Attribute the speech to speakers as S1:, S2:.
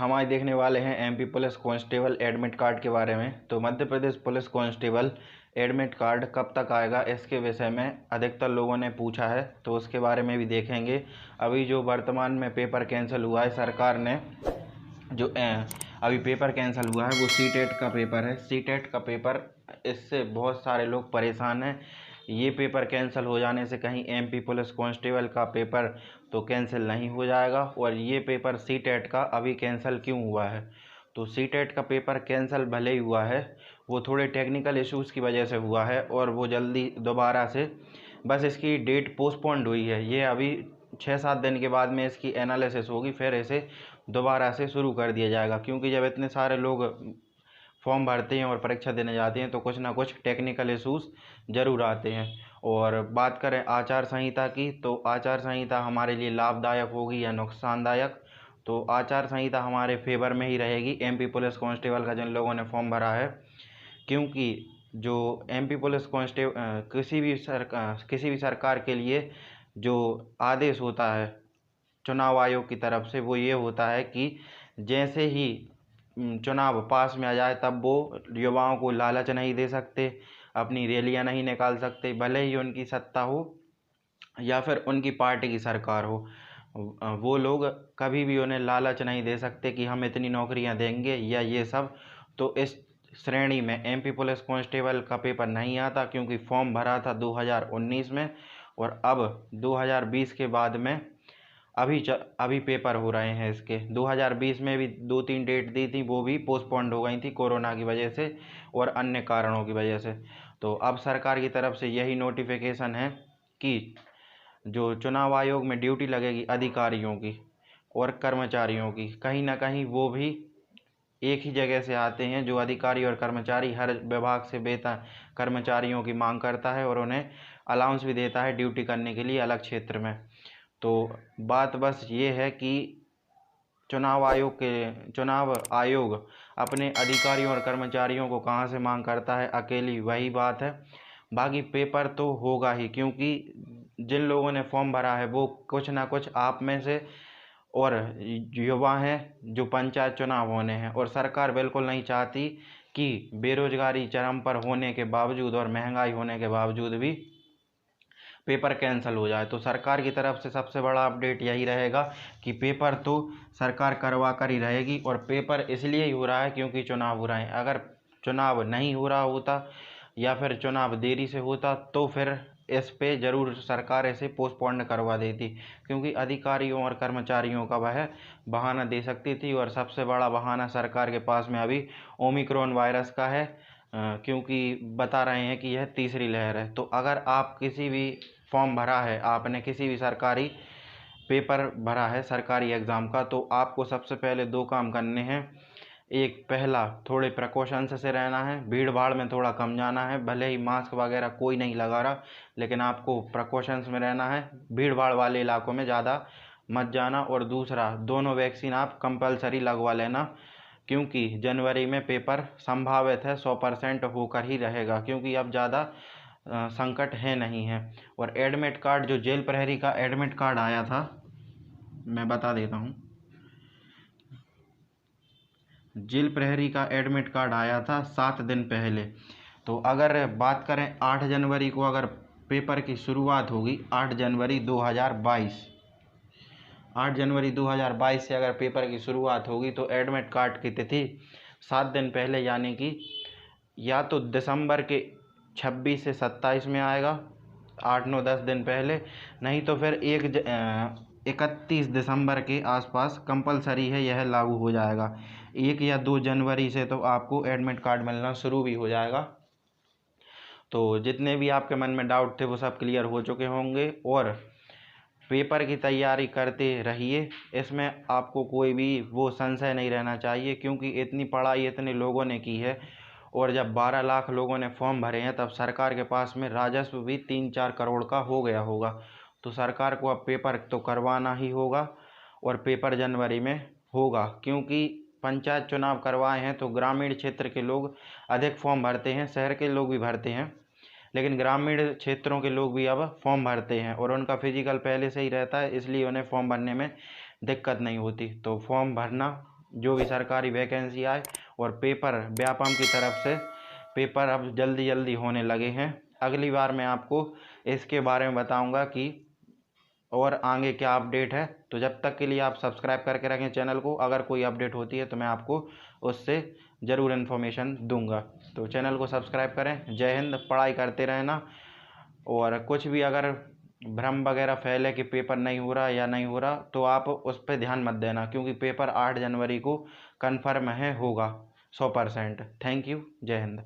S1: हम आज देखने वाले हैं MP police constable admit card के बारे में। तो Madhya Pradesh police constable admit card कब तक आएगा, इसके विषय में अधिकतर लोगों ने पूछा है, तो उसके बारे में भी देखेंगे। अभी जो वर्तमान में पेपर कैंसिल हुआ है, सरकार ने जो अभी पेपर कैंसिल हुआ है वो सीटेट का पेपर है। सीटेट का पेपर, इससे बहुत सारे लोग परेशान हैं। ये पेपर कैंसिल हो जाने से कहीं एमपी पुलिस कांस्टेबल का पेपर तो कैंसिल नहीं हो जाएगा। और ये पेपर सीटेट का अभी कैंसिल क्यों हुआ है, तो सीटेट का पेपर कैंसिल भले ही हुआ है, वो थोड़े टेक्निकल इश्यूज़ की वजह से हुआ है और वो जल्दी दोबारा से बस इसकी डेट पोस्टपोन्ड हुई है। ये अभी 6-7 दिन के बाद में इसकी एनालिसिस होगी, फिर इसे दोबारा से शुरू कर दिया जाएगा। क्योंकि जब इतने सारे लोग फॉर्म भरते हैं और परीक्षा देने जाते हैं तो कुछ ना कुछ टेक्निकल इश्यूज़ ज़रूर आते हैं। और बात करें आचार संहिता की, तो आचार संहिता हमारे लिए लाभदायक होगी या नुकसानदायक, तो आचार संहिता हमारे फेवर में ही रहेगी एमपी पुलिस कांस्टेबल का जिन लोगों ने फॉर्म भरा है। क्योंकि जो एमपी पुलिस कांस्टेबल किसी भी सरकार के लिए जो आदेश होता है चुनाव आयोग की तरफ से, वो ये होता है कि जैसे ही चुनाव पास में आ जाए तब वो युवाओं को लालच नहीं दे सकते, अपनी रैलियां नहीं निकाल सकते, भले ही उनकी सत्ता हो या फिर उनकी पार्टी की सरकार हो। वो लोग कभी भी उन्हें लालच नहीं दे सकते कि हम इतनी नौकरियां देंगे या ये सब। तो इस श्रेणी में एमपी पुलिस कांस्टेबल का पेपर नहीं आता, क्योंकि फॉर्म भरा था 2019 में और अब 2020 के बाद में अभी पेपर हो रहे हैं इसके। 2020 में भी 2-3 डेट दी थी, वो भी पोस्टपोन्ड हो गई थी कोरोना की वजह से और अन्य कारणों की वजह से। तो अब सरकार की तरफ से यही नोटिफिकेशन है कि जो चुनाव आयोग में ड्यूटी लगेगी अधिकारियों की और कर्मचारियों की, कहीं ना कहीं वो भी एक ही जगह से आते हैं। जो अधिकारी और कर्मचारी हर विभाग से वेतन कर्मचारियों की मांग करता है और उन्हें अलाउंस भी देता है ड्यूटी करने के लिए अलग क्षेत्र में। तो बात बस ये है कि चुनाव आयोग अपने अधिकारियों और कर्मचारियों को कहाँ से मांग करता है, अकेली वही बात है। बाकी पेपर तो होगा ही, क्योंकि जिन लोगों ने फॉर्म भरा है वो कुछ ना कुछ आप में से और युवा हैं जो पंचायत चुनाव होने हैं, और सरकार बिल्कुल नहीं चाहती कि बेरोजगारी चरम पर होने के बावजूद और महंगाई होने के बावजूद भी पेपर कैंसिल हो जाए। तो सरकार की तरफ से सबसे बड़ा अपडेट यही रहेगा कि पेपर तो सरकार करवा कर ही रहेगी। और पेपर इसलिए ही हो रहा है क्योंकि चुनाव हो रहे हैं। अगर चुनाव नहीं हो रहा होता या फिर चुनाव देरी से होता तो फिर इस पे ज़रूर सरकार इसे पोस्टपोन्ड करवा देती, क्योंकि अधिकारियों और कर्मचारियों का वह बहाना दे सकती थी। और सबसे बड़ा बहाना सरकार के पास में अभी ओमिक्रॉन वायरस का है, क्योंकि बता रहे हैं कि यह तीसरी लहर है। तो अगर आप किसी भी फॉर्म भरा है, आपने किसी भी सरकारी पेपर भरा है सरकारी एग्ज़ाम का, तो आपको सबसे पहले 2 काम करने हैं। एक, पहला, थोड़े प्रिकॉशंस से रहना है, भीड़ भाड़ में थोड़ा कम जाना है। भले ही मास्क वगैरह कोई नहीं लगा रहा, लेकिन आपको प्रिकॉशंस में रहना है, भीड़ भाड़ वाले इलाकों में ज़्यादा मत जाना। और दूसरा, दोनों वैक्सीन आप कंपलसरी लगवा लेना, क्योंकि जनवरी में पेपर संभावित है 100% होकर ही रहेगा, क्योंकि अब ज़्यादा संकट है नहीं है। और एडमिट कार्ड, जो जेल प्रहरी का एडमिट कार्ड आया था, मैं बता देता हूँ। जेल प्रहरी का एडमिट कार्ड आया था 7 दिन पहले। तो अगर बात करें 8 जनवरी को अगर पेपर की शुरुआत होगी, 8 जनवरी 2022 से अगर पेपर की शुरुआत होगी, तो एडमिट कार्ड की तिथि 7 दिन पहले, यानी कि या तो दिसंबर के 26 से 27 में आएगा, 8-9-10 दिन पहले, नहीं तो फिर 31 दिसंबर के आसपास कंपलसरी है, यह लागू हो जाएगा। 1 या 2 जनवरी से तो आपको एडमिट कार्ड मिलना शुरू भी हो जाएगा। तो जितने भी आपके मन में डाउट थे वो सब क्लियर हो चुके होंगे। और पेपर की तैयारी करते रहिए, इसमें आपको कोई भी वो संशय नहीं रहना चाहिए, क्योंकि इतनी पढ़ाई इतने लोगों ने की है। और जब 12 लाख लोगों ने फॉर्म भरे हैं, तब सरकार के पास में राजस्व भी 3-4 करोड़ का हो गया होगा। तो सरकार को अब पेपर तो करवाना ही होगा, और पेपर जनवरी में होगा, क्योंकि पंचायत चुनाव करवाए हैं तो ग्रामीण क्षेत्र के लोग अधिक फॉर्म भरते हैं। शहर के लोग भी भरते हैं, लेकिन ग्रामीण क्षेत्रों के लोग भी अब फॉर्म भरते हैं, और उनका फिजिकल पहले से ही रहता है, इसलिए उन्हें फॉर्म भरने में दिक्कत नहीं होती। तो फॉर्म भरना जो भी सरकारी वैकेंसी आए, और पेपर व्यापम की तरफ से पेपर अब जल्दी जल्दी होने लगे हैं। अगली बार मैं आपको इसके बारे में बताऊंगा कि और आगे क्या अपडेट है। तो जब तक के लिए आप सब्सक्राइब करके रखें चैनल को। अगर कोई अपडेट होती है तो मैं आपको उससे ज़रूर इन्फॉर्मेशन दूंगा। तो चैनल को सब्सक्राइब करें। जय हिंद। पढ़ाई करते रहना, और कुछ भी अगर भ्रम वगैरह फैले कि पेपर नहीं हो रहा या नहीं हो रहा, तो आप उस पर ध्यान मत देना, क्योंकि पेपर 8 जनवरी को कन्फर्म है होगा 100%। Thank you. जय हिंद।